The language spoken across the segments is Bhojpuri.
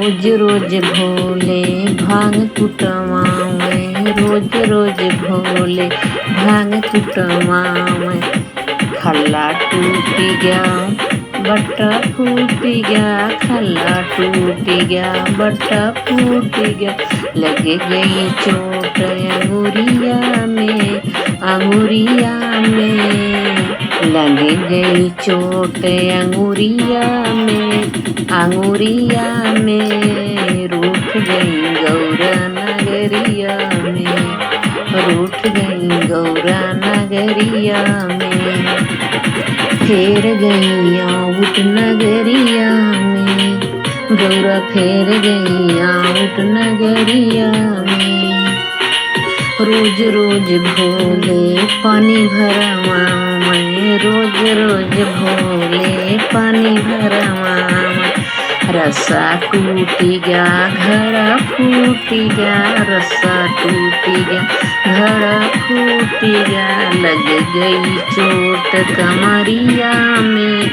रोज रोज भोले भांग कुटवावे, रोज रोज भोले भांग कुटवावे। खल्ला टूट गया बट्टा फूट गया, खल्ला टूट गया बट्टा फूट गया। लग गई चोट अंगुरिया में, अंगुरिया में लग गई चोट अंगुरिया में, अंगुरिया में। रूठ गई गौरा नगरिया में, रूठ गई गौरा नगरिया में। फेर गई आउट नगरिया में, गौरा फेर गई आउट नगरिया में। रोज रोज भोले पानी भरवा मैं, रोज रोज भोले पानी भरवा मैं। रस्सा टूट गया घड़ा फूट गया, रस्सा टूट गया घड़ा फूट गया। लग गई चोट कमरिया में,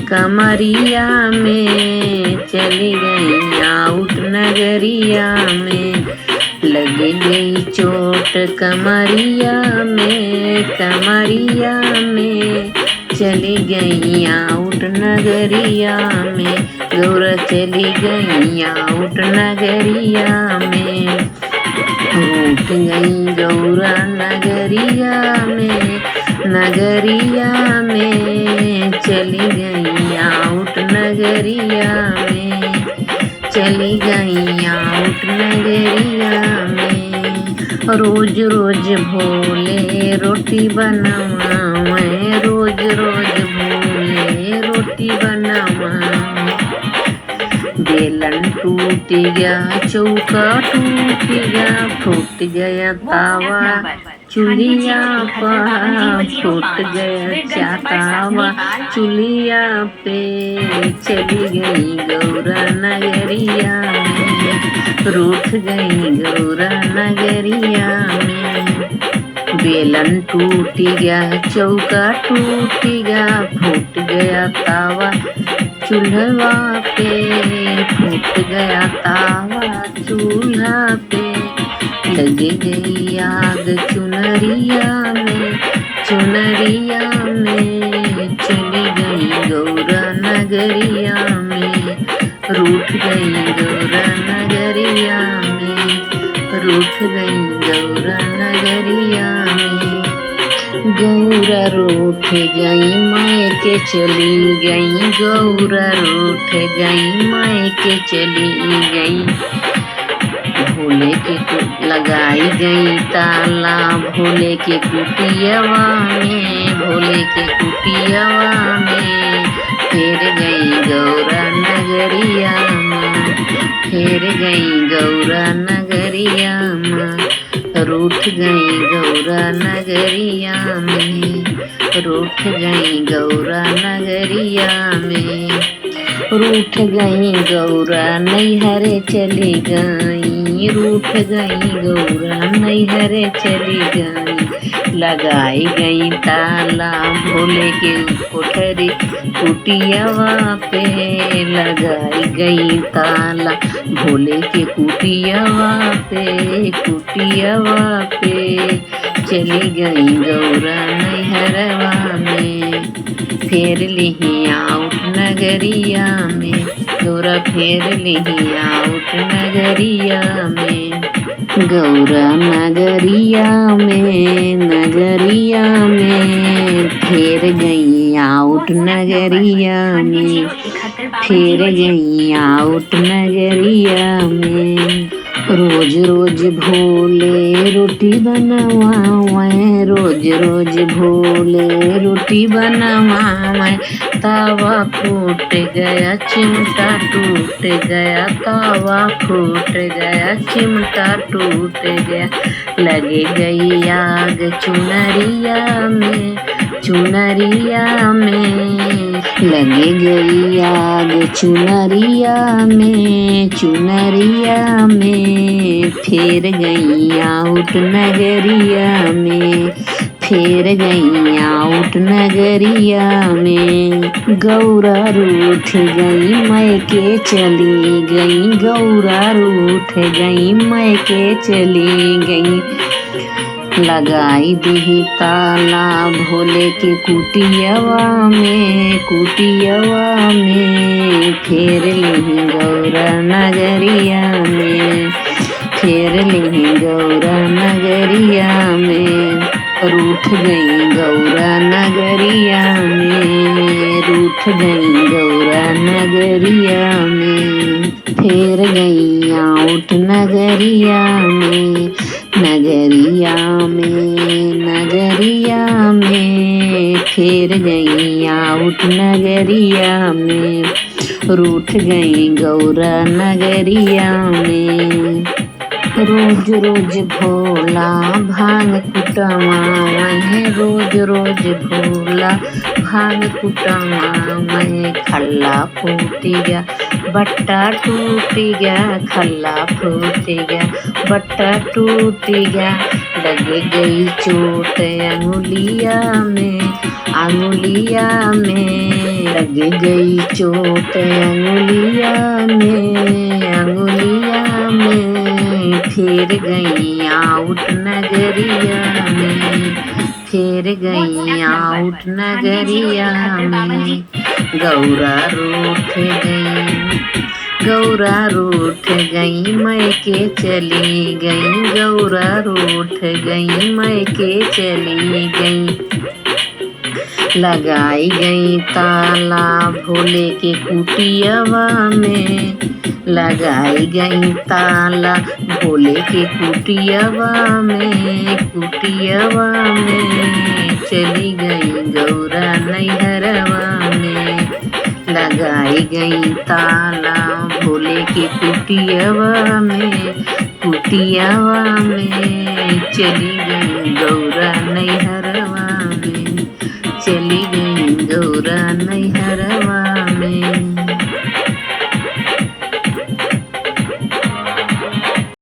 कमरिया में चली गई आउट नगरिया में। लग गई चोट कमरिया में, कमरिया में चली गई आउट नगरिया में। गौरा चली गई आउट नगरिया में। रूठ गई गौरा नगरिया में, नगरिया में चली गई आउट नगरिया में, चली गई आउट नगरिया में। रोज रोज भोले रोटी बनावे, रोज रोज भोले रोटी बनावे। बेलन टूट गया चौका टूट गया, फूट गया तावा चूल्हिया पर, फूट गया चाकावा चूल्हिया पे। चली गई गौरा नगरिया में, रूठ गई गौरा नगरिया में। बेलन टूट गया चौका टूट गया, फूट गया तावा चूल्हा पे, फूट गया तावा चूल्हा पे। लग गई आग चुनरिया में, चुनरिया में चली गई गौरा नगरिया में। रूठ गई गौरा नगरिया में, रूठ गई गौरा नगरिया में। गौरा रूठ गई मायके चली गई, गौरा रूठ गई मायके चली गई। भोले के लगाई गई ताला भोले के कुटियावा में, भोले के कुटियावा में। फेर गई गौरा नगरिया में, फेर गई गौरा नगरिया में। रूठ गई गौरा नगरिया में, रूठ गई गौरा नगरिया में। रूठ गई गौरा नैहरे चली गई, रूठ गई गौरा नैहरे चली गई। लगाई गई ताला भोले के कोठरी कुटियावा पे, लगाई गई ताला भोले के कुटियावा पे, कुटियावा पे। चली गई गौरा नैहरवा में, फेर लिही आउट नगरिया में, गौरा फेर लिही आउट नगरिया में। गौरा नगरिया में, नगरिया में फेर गई आउट नगरिया में, फेर गई आउट नगरिया में। रोज रोज भोले रोटी बनवावे, रोज रोज भोले रोटी बनवावे। तावा फूट गया चिमटा टूट गया, तावा फूट गया चिमटा टूट गया। लगे गई आग चुनरिया में, चुनरिया में लगे गई आग चुनरिया में, चुनरिया में। फेर गई आउट नगरिया में, फेर गई आउट नगरिया में। गौरा रूठ गई मैके चली गई, गौरा रूठ गई मैके चली गई। लगाई दी ताला भोले के कुटियवा में, कुटियवा में। फेर ली गौरा नगरिया में, फेर ली गौरा नगरिया में। रूठ गई गौरा नगरिया में, रूठ गई गौरा नगरिया में। फेर गई आउट नगरिया में, नगरिया में, नगरिया में। फेर गई आउट नगरिया में, रूठ गई गौरा नगरिया में। रोज रोज भोला भांग कुटवा मैं, रोज रोज भोला भांग कुटवा मैं। खल्ला फूट गया बट्टा टूट गया, खल्ला फूट गया बट्टा टूट गया। लग गई चोट अंगुलिया में, अंगुलिया में। लग गई चोट अंगुलिया में, अंगुलिया में। फेर गई आउट नगरिया में, फेर गई आउट नगरिया में। गौरा रूठ गई, गौरा रूठ गई मैके चली गई, गौरा रूठ गई मैके चली गई। लगाई गई ताला भोले के कुटियवा में, लगाई गई ताला भोले के कुटियवा में, कुटियवा में। चली गई गौरा नैहरवा में। लगाई गई ताला भोले के कुटियवा में, कुटियवा में। चली गई गौरा नैहरवा में, चली गई गौरा नैहरवा